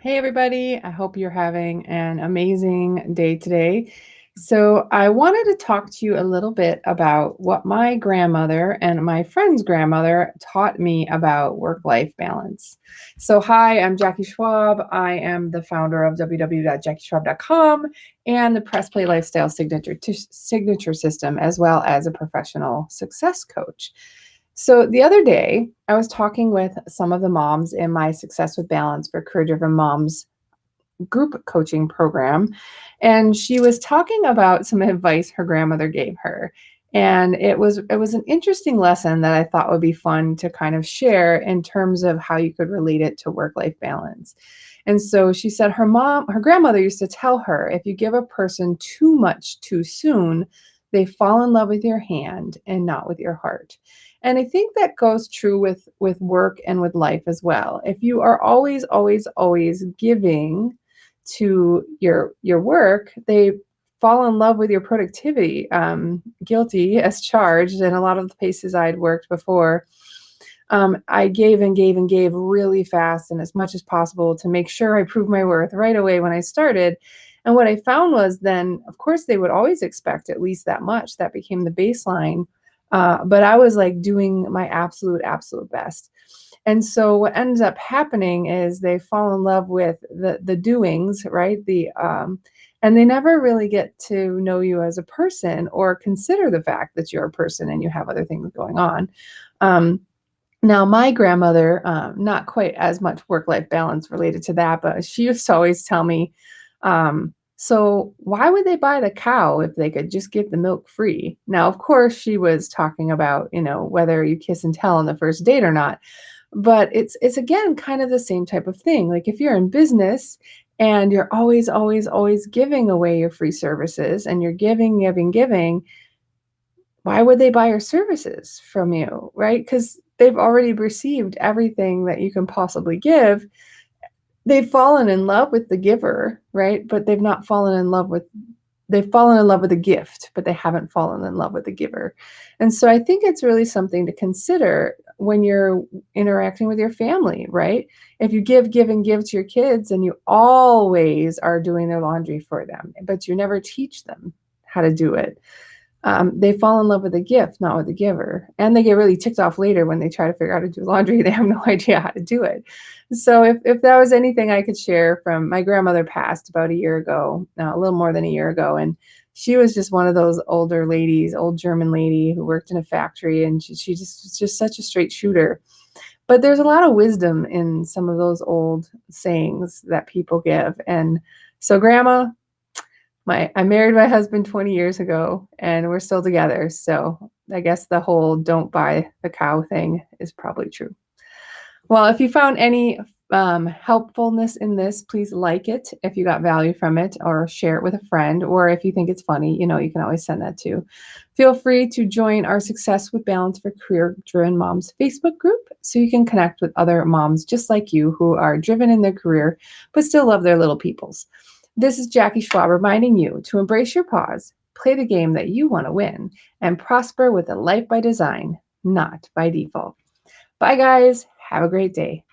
Hey, everybody. I hope you're having an amazing day today. So, I wanted to talk to you a little bit about what my grandmother and my friend's grandmother taught me about work life balance. So, hi, I'm Jackie Schwab. I am the founder of www.jackieschwab.com and the Press Play Lifestyle Signature System, as well as a professional success coach. So the other day, I was talking with some of the moms in my Success with Balance for Career Driven Moms group coaching program, and she was talking about some advice her grandmother gave her. And it was an interesting lesson that I thought would be fun to kind of share in terms of how you could relate it to work-life balance. And so she said her grandmother used to tell her, if you give a person too much too soon, they fall in love with your hand and not with your heart. And I think that goes true with work and with life as well. If you are always, always, always giving to your work, they fall in love with your productivity. Guilty as charged. In a lot of the places I'd worked before, I gave and gave and gave really fast and as much as possible to make sure I proved my worth right away when I started. And what I found was then, of course, they would always expect at least that much. That became the baseline. But I was like doing my absolute, absolute best. And so what ends up happening is they fall in love with the doings, right? And they never really get to know you as a person or consider the fact that you're a person and you have other things going on. Um, Now, my grandmother, not quite as much work-life balance related to that, but she used to always tell me, so why would they buy the cow if they could just get the milk free? Now, of course, she was talking about, whether you kiss and tell on the first date or not. But it's again kind of the same type of thing. Like if you're in business and you're always, always, always giving away your free services and you're giving, giving, giving, why would they buy your services from you, right? Because they've already received everything that you can possibly give. They've fallen in love with the giver, right? But they've fallen in love with the gift, but they haven't fallen in love with the giver. And so I think it's really something to consider when you're interacting with your family, right? If you give, give, and give to your kids and you always are doing their laundry for them, but you never teach them how to do it, they fall in love with the gift, not with the giver. And they get really ticked off later when they try to figure out how to do laundry. They have no idea how to do it. So if that was anything I could share from my grandmother passed about a year ago, a little more than a year ago. And she was just one of those older ladies, old German lady who worked in a factory. And she just was just such a straight shooter. But there's a lot of wisdom in some of those old sayings that people give. And so grandma, I married my husband 20 years ago and we're still together. So I guess the whole don't buy the cow thing is probably true. Well, if you found any helpfulness in this, please like it if you got value from it, or share it with a friend, or if you think it's funny, you can always send that too. Feel free to join our Success with Balance for Career Driven Moms Facebook group so you can connect with other moms just like you who are driven in their career but still love their little peoples. This is Jackie Schwab reminding you to embrace your pause, play the game that you want to win, and prosper with a life by design, not by default. Bye, guys. Have a great day.